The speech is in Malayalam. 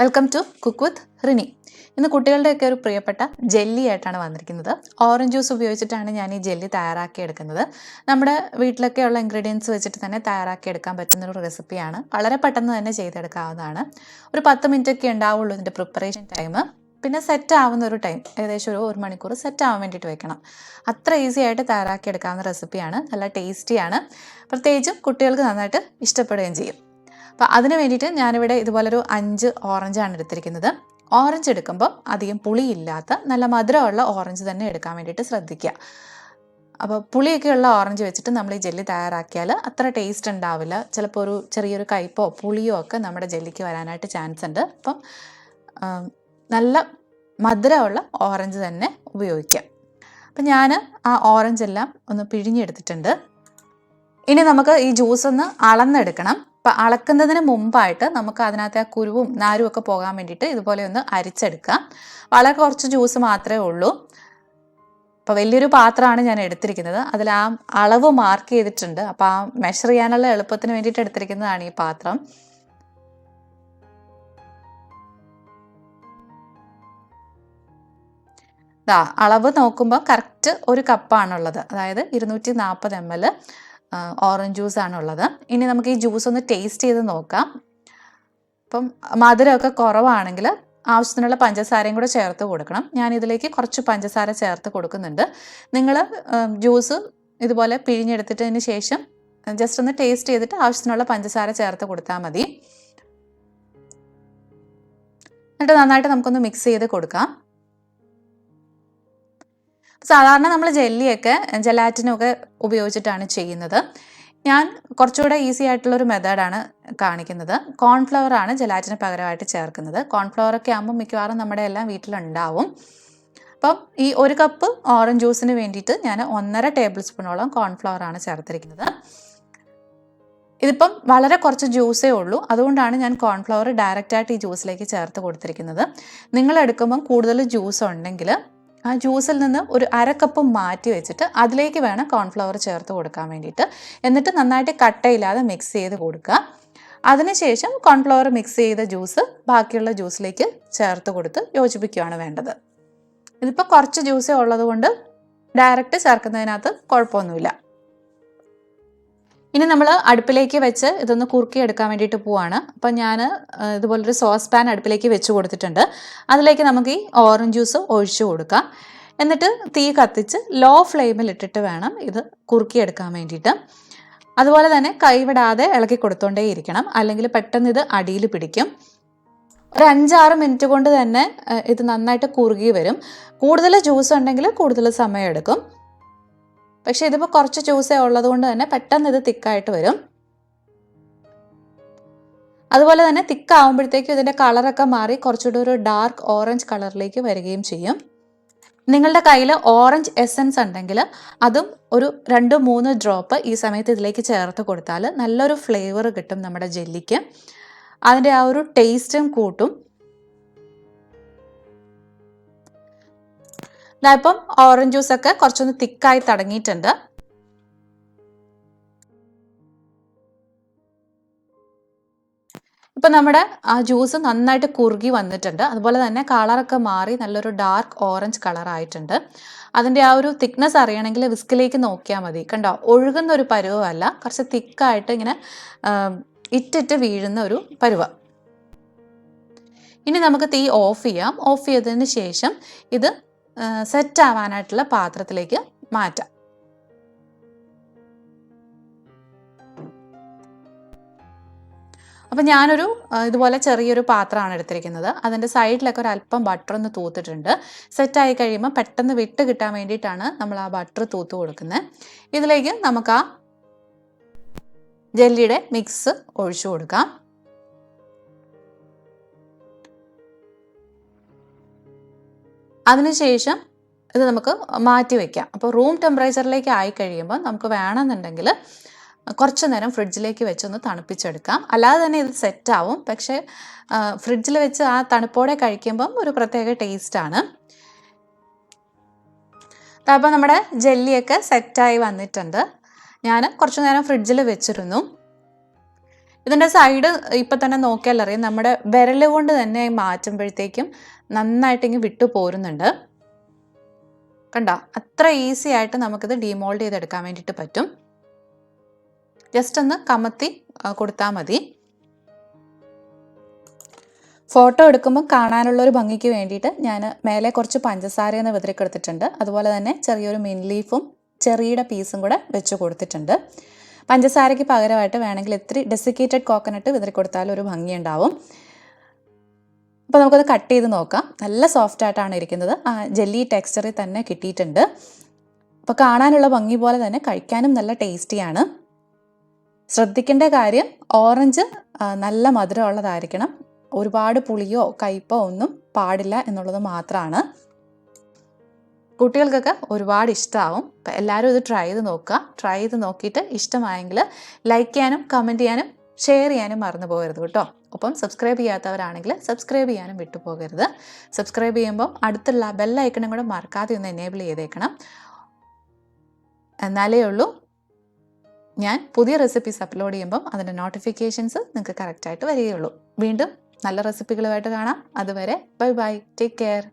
Welcome to cook with Rini. ഇന്ന് കുട്ടികളുടെയൊക്കെ ഒരു പ്രിയപ്പെട്ട ജെല്ലി ആയിട്ടാണ് വന്നിരിക്കുന്നത്. ഓറഞ്ച് ജ്യൂസ് ഉപയോഗിച്ചിട്ടാണ് ഞാൻ ഈ ജെല്ലി തയ്യാറാക്കിയെടുക്കുന്നത്. നമ്മുടെ വീട്ടിലൊക്കെയുള്ള ഇൻഗ്രീഡിയൻസ് വെച്ചിട്ട് തന്നെ തയ്യാറാക്കിയെടുക്കാൻ പറ്റുന്നൊരു റെസിപ്പിയാണ്. വളരെ പെട്ടെന്ന് തന്നെ ചെയ്തെടുക്കാവുന്നതാണ്. ഒരു 10 മിനിറ്റ് ഒക്കെ ഉണ്ടാവുള്ളൂ ഇതിൻ്റെ പ്രിപ്പറേഷൻ ടൈം. പിന്നെ സെറ്റ് ആവുന്ന ഒരു ടൈം ഏകദേശം ഒരു മണിക്കൂർ സെറ്റ് ആവാൻ വേണ്ടിയിട്ട് വെക്കണം. അത്ര ഈസി ആയിട്ട് തയ്യാറാക്കിയെടുക്കാവുന്ന റെസിപ്പിയാണ്. നല്ല ടേസ്റ്റിയാണ്. പ്രത്യേകിച്ചും കുട്ടികൾക്ക് നന്നായിട്ട് ഇഷ്ടപ്പെടുകയും ചെയ്യും. അപ്പോൾ അതിന് വേണ്ടിയിട്ട് ഞാനിവിടെ ഇതുപോലൊരു 5 ഓറഞ്ചാണ് എടുത്തിരിക്കുന്നത്. ഓറഞ്ച് എടുക്കുമ്പോൾ അധികം പുളിയില്ലാത്ത നല്ല മധുരമുള്ള ഓറഞ്ച് തന്നെ എടുക്കാൻ വേണ്ടിയിട്ട് ശ്രദ്ധിക്കുക. അപ്പോൾ പുളിയൊക്കെയുള്ള ഓറഞ്ച് വെച്ചിട്ട് നമ്മൾ ഈ ജെല്ലി തയ്യാറാക്കിയാൽ അത്ര ടേസ്റ്റ് ഉണ്ടാവില്ല. ചിലപ്പോൾ ഒരു ചെറിയൊരു കയ്പോ പുളിയോ ഒക്കെ നമ്മുടെ ജെല്ലിക്ക് വരാനായിട്ട് ചാൻസ് ഉണ്ട്. അപ്പം നല്ല മധുരമുള്ള ഓറഞ്ച് തന്നെ ഉപയോഗിക്കുക. അപ്പം ഞാൻ ആ ഓറഞ്ച് എല്ലാം ഒന്ന് പിഴിഞ്ഞെടുത്തിട്ടുണ്ട്. ഇനി നമുക്ക് ഈ ജ്യൂസ് ഒന്ന് അളന്നെടുക്കണം. അപ്പം അളക്കുന്നതിന് മുമ്പായിട്ട് നമുക്ക് അതിനകത്ത് ആ കുരുവും നാരും ഒക്കെ പോകാൻ വേണ്ടിയിട്ട് ഇതുപോലെ ഒന്ന് അരിച്ചെടുക്കാം. വളരെ കുറച്ച് ജ്യൂസ് മാത്രമേ ഉള്ളൂ. അപ്പോൾ വലിയൊരു പാത്രമാണ് ഞാൻ എടുത്തിരിക്കുന്നത്. അതിൽ ആ അളവ് മാർക്ക് ചെയ്തിട്ടുണ്ട്. അപ്പോൾ ആ മെഷർ ചെയ്യാനുള്ള എളുപ്പത്തിന് വേണ്ടിയിട്ട് എടുത്തിരിക്കുന്നതാണ് ഈ പാത്രം. അളവ് നോക്കുമ്പോൾ കറക്റ്റ് ഒരു കപ്പാണുള്ളത്. അതായത് 240 ml ഓറഞ്ച് ജ്യൂസാണുള്ളത്. ഇനി നമുക്ക് ഈ ജ്യൂസ് ഒന്ന് ടേസ്റ്റ് ചെയ്ത് നോക്കാം. അപ്പം മധുരമൊക്കെ കുറവാണെങ്കിൽ ആവശ്യത്തിനുള്ള പഞ്ചസാരയും കൂടെ ചേർത്ത് കൊടുക്കണം. ഞാൻ ഇതിലേക്ക് കുറച്ച് പഞ്ചസാര ചേർത്ത് കൊടുക്കുന്നുണ്ട്. നിങ്ങൾ ജ്യൂസ് ഇതുപോലെ പിഴിഞ്ഞെടുത്തിട്ടതിന് ശേഷം ജസ്റ്റ് ഒന്ന് ടേസ്റ്റ് ചെയ്തിട്ട് ആവശ്യത്തിനുള്ള പഞ്ചസാര ചേർത്ത് കൊടുത്താൽ മതി. എന്നിട്ട് നന്നായിട്ട് നമുക്കൊന്ന് മിക്സ് ചെയ്ത് കൊടുക്കാം. സാധാരണ നമ്മൾ ജെല്ലിയൊക്കെ ജലാറ്റിനൊക്കെ ഉപയോഗിച്ചിട്ടാണ് ചെയ്യുന്നത്. ഞാൻ കുറച്ചുകൂടെ ഈസി ആയിട്ടുള്ളൊരു മെത്തേഡാണ് കാണിക്കുന്നത്. കോൺഫ്ലവർ ആണ് ജലാറ്റിന് പകരമായിട്ട് ചേർക്കുന്നത്. കോൺഫ്ലവറൊക്കെ ആകുമ്പോൾ മിക്കവാറും നമ്മുടെ എല്ലാം വീട്ടിലുണ്ടാവും. അപ്പം ഈ 1 കപ്പ് ഓറഞ്ച് ജ്യൂസിന് വേണ്ടിയിട്ട് ഞാൻ 1.5 ടേബിൾ സ്പൂണോളം കോൺഫ്ലവർ ആണ് ചേർത്തിരിക്കുന്നത്. ഇതിപ്പം വളരെ കുറച്ച് ജ്യൂസേ ഉള്ളൂ. അതുകൊണ്ടാണ് ഞാൻ കോൺഫ്ലവർ ഡയറക്റ്റായിട്ട് ഈ ജ്യൂസിലേക്ക് ചേർത്ത് കൊടുത്തിരിക്കുന്നത്. നിങ്ങൾ എടുക്കുമ്പം കൂടുതൽ ജ്യൂസ് ഉണ്ടെങ്കിൽ ആ ജ്യൂസിൽ നിന്ന് ഒരു 1/2 കപ്പ് മാറ്റി വെച്ചിട്ട് അതിലേക്ക് വേണം കോൺഫ്ലവർ ചേർത്ത് കൊടുക്കാൻ വേണ്ടിയിട്ട്. എന്നിട്ട് നന്നായിട്ട് കട്ടയില്ലാതെ മിക്സ് ചെയ്ത് കൊടുക്കുക. അതിനുശേഷം കോൺഫ്ലവർ മിക്സ് ചെയ്ത ജ്യൂസ് ബാക്കിയുള്ള ജ്യൂസിലേക്ക് ചേർത്ത് കൊടുത്ത് യോജിപ്പിക്കുകയാണ് വേണ്ടത്. ഇതിപ്പോൾ കുറച്ച് ജ്യൂസേ ഉള്ളത് കൊണ്ട് ഡയറക്റ്റ് ചേർക്കുന്നതിനകത്ത് കുഴപ്പമൊന്നുമില്ല. ഇനി നമ്മൾ അടുപ്പിലേക്ക് വെച്ച് ഇതൊന്ന് കുറുക്കിയെടുക്കാൻ വേണ്ടിയിട്ട് പോവാണ്. അപ്പം ഞാൻ ഇതുപോലൊരു സോസ് പാൻ അടുപ്പിലേക്ക് വെച്ച് കൊടുത്തിട്ടുണ്ട്. അതിലേക്ക് നമുക്ക് ഈ ഓറഞ്ച് ജ്യൂസ് ഒഴിച്ചു കൊടുക്കാം. എന്നിട്ട് തീ കത്തിച്ച് ലോ ഫ്ലെയിമിൽ ഇട്ടിട്ട് വേണം ഇത് കുറുക്കിയെടുക്കാൻ വേണ്ടിയിട്ട്. അതുപോലെ തന്നെ കൈവിടാതെ ഇളക്കി കൊടുത്തോണ്ടേ ഇരിക്കണം, അല്ലെങ്കിൽ പെട്ടെന്ന് ഇത് അടിയിൽ പിടിക്കും. ഒരു 5-6 മിനിറ്റ് കൊണ്ട് തന്നെ ഇത് നന്നായിട്ട് കുറുകി വരും. കൂടുതൽ ജ്യൂസ് ഉണ്ടെങ്കിൽ കൂടുതൽ സമയം എടുക്കും. പക്ഷെ ഇതിപ്പോൾ കുറച്ച് ജ്യൂസേ ഉള്ളത് കൊണ്ട് തന്നെ പെട്ടെന്ന് ഇത് തിക്കായിട്ട് വരും. അതുപോലെ തന്നെ തിക്കാവുമ്പോഴത്തേക്കും ഇതിൻ്റെ കളറൊക്കെ മാറി കുറച്ചുകൂടി ഒരു ഡാർക്ക് ഓറഞ്ച് കളറിലേക്ക് വരികയും ചെയ്യും. നിങ്ങളുടെ കയ്യിൽ ഓറഞ്ച് എസൻസ് ഉണ്ടെങ്കിൽ അതും ഒരു 2-3 ഡ്രോപ്പ് ഈ സമയത്ത് ഇതിലേക്ക് ചേർത്ത് കൊടുത്താൽ നല്ലൊരു ഫ്ലേവർ കിട്ടും നമ്മുടെ ജെല്ലിക്ക്. അതിൻ്റെ ആ ഒരു ടേസ്റ്റും കൂട്ടും. ഇപ്പം ഓറഞ്ച് ജ്യൂസൊക്കെ കുറച്ചൊന്ന് തിക്കായി തുടങ്ങിയിട്ടുണ്ട്. ഇപ്പം നമ്മുടെ ആ ജ്യൂസ് നന്നായിട്ട് കുറുകി വന്നിട്ടുണ്ട്. അതുപോലെ തന്നെ കളറൊക്കെ മാറി നല്ലൊരു ഡാർക്ക് ഓറഞ്ച് കളറായിട്ടുണ്ട്. അതിൻ്റെ ആ ഒരു തിക്നെസ് അറിയണമെങ്കിൽ വിസ്കിലേക്ക് നോക്കിയാൽ മതി. കണ്ടോ, ഒഴുകുന്ന ഒരു പരുവമല്ല, കുറച്ച് തിക്കായിട്ട് ഇങ്ങനെ ഇറ്റിറ്റ് വീഴുന്ന ഒരു പരുവം. ഇനി നമുക്ക് തീ ഓഫ് ചെയ്യാം. ഓഫ് ചെയ്തതിന് ശേഷം ഇത് സെറ്റ് ആവാനായിട്ടുള്ള പാത്രത്തിലേക്ക് മാറ്റാം. അപ്പം ഞാനൊരു ഇതുപോലെ ചെറിയൊരു പാത്രമാണ് എടുത്തിരിക്കുന്നത്. അതിൻ്റെ സൈഡിലൊക്കെ ഒരു അല്പം ബട്ടർ ഒന്ന് തൂത്തിട്ടുണ്ട്. സെറ്റായി കഴിയുമ്പോൾ പെട്ടെന്ന് വിട്ട് കിട്ടാൻ വേണ്ടിയിട്ടാണ് നമ്മൾ ആ ബട്ടർ തൂത്ത് കൊടുക്കുന്നത്. ഇതിലേക്ക് നമുക്ക് ആ ജെല്ലിയുടെ മിക്സ് ഒഴിച്ചു കൊടുക്കാം. അതിനുശേഷം ഇത് നമുക്ക് മാറ്റി വയ്ക്കാം. അപ്പോൾ റൂം ടെമ്പറേച്ചറിലേക്ക് ആയി കഴിയുമ്പോൾ നമുക്ക് വേണമെന്നുണ്ടെങ്കിൽ കുറച്ച് നേരം ഫ്രിഡ്ജിലേക്ക് വെച്ചൊന്ന് തണുപ്പിച്ചെടുക്കാം. അല്ലാതെ തന്നെ ഇത് സെറ്റാവും. പക്ഷേ ഫ്രിഡ്ജിൽ വെച്ച് ആ തണുപ്പോടെ കഴിക്കുമ്പം ഒരു പ്രത്യേക ടേസ്റ്റാണ്. അപ്പോൾ നമ്മുടെ ജെല്ലിയൊക്കെ സെറ്റായി വന്നിട്ടുണ്ട്. ഞാൻ കുറച്ച് നേരം ഫ്രിഡ്ജിൽ വെച്ചിരുന്നു. ഇതിൻ്റെ സൈഡ് ഇപ്പം തന്നെ നോക്കിയാൽ അറിയാം, നമ്മുടെ വിരൽ കൊണ്ട് തന്നെ മാറ്റുമ്പോഴത്തേക്കും നന്നായിട്ടിങ്ങ് വിട്ടു പോരുന്നുണ്ട്. കണ്ടോ, അത്ര ഈസി ആയിട്ട് നമുക്കിത് ഡീമോൾഡ് ചെയ്തെടുക്കാൻ വേണ്ടിയിട്ട് പറ്റും. ജസ്റ്റ് ഒന്ന് കമത്തി കൊടുത്താൽ മതി. ഫോട്ടോ എടുക്കുമ്പോൾ കാണാനുള്ള ഒരു ഭംഗിക്ക് വേണ്ടിയിട്ട് ഞാൻ മേലെ കുറച്ച് പഞ്ചസാരയെന്ന് വിതറിക്കൊടുത്തിട്ടുണ്ട്. അതുപോലെ തന്നെ ചെറിയൊരു മിൻ ലീഫും ചെറിയുടെ പീസും കൂടെ വെച്ച് കൊടുത്തിട്ടുണ്ട്. പഞ്ചസാരയ്ക്ക് പകരമായിട്ട് വേണമെങ്കിൽ ഇത്തിരി ഡെസിക്കേറ്റഡ് കോക്കനട്ട് വിതറി കൊടുത്താൽ ഒരു ഭംഗിയുണ്ടാവും. അപ്പോൾ നമുക്കത് കട്ട് ചെയ്ത് നോക്കാം. നല്ല സോഫ്റ്റ് ആയിട്ടാണ് ഇരിക്കുന്നത്. ജെല്ലി ടെക്സ്ചറിൽ തന്നെ കിട്ടിയിട്ടുണ്ട്. അപ്പോൾ കാണാനുള്ള ഭംഗി പോലെ തന്നെ കഴിക്കാനും നല്ല ടേസ്റ്റിയാണ്. ശ്രദ്ധിക്കേണ്ട കാര്യം, ഓറഞ്ച് നല്ല മധുരമുള്ളതായിരിക്കണം. ഒരുപാട് പുളിയോ കയ്പോ ഒന്നും പാടില്ല എന്നുള്ളത് മാത്രമാണ്. കുട്ടികൾക്കൊക്കെ ഒരുപാട് ഇഷ്ടമാവും. അപ്പോൾ എല്ലാവരും ഇത് ട്രൈ ചെയ്ത് നോക്കുക. ട്രൈ ചെയ്ത് നോക്കിയിട്ട് ഇഷ്ടമായെങ്കിൽ ലൈക്ക് ചെയ്യാനും കമൻറ്റ് ചെയ്യാനും ഷെയർ ചെയ്യാനും മറന്നു പോകരുത് കേട്ടോ. ഒപ്പം സബ്സ്ക്രൈബ് ചെയ്യാത്തവരാണെങ്കിൽ സബ്സ്ക്രൈബ് ചെയ്യാനും വിട്ടുപോകരുത്. സബ്സ്ക്രൈബ് ചെയ്യുമ്പോൾ അടുത്തുള്ള ബെല്ലൈക്കണും കൂടെ മറക്കാതെ ഒന്ന് എനേബിൾ ചെയ്തേക്കണം. എന്നാലേ ഉള്ളൂ ഞാൻ പുതിയ റെസിപ്പീസ് അപ്ലോഡ് ചെയ്യുമ്പം അതിൻ്റെ നോട്ടിഫിക്കേഷൻസ് നിങ്ങൾക്ക് കറക്റ്റായിട്ട് വരികയുള്ളൂ. വീണ്ടും നല്ല റെസിപ്പികളുമായിട്ട് കാണാം. അതുവരെ ബൈ ബൈ, ടേക്ക് കെയർ.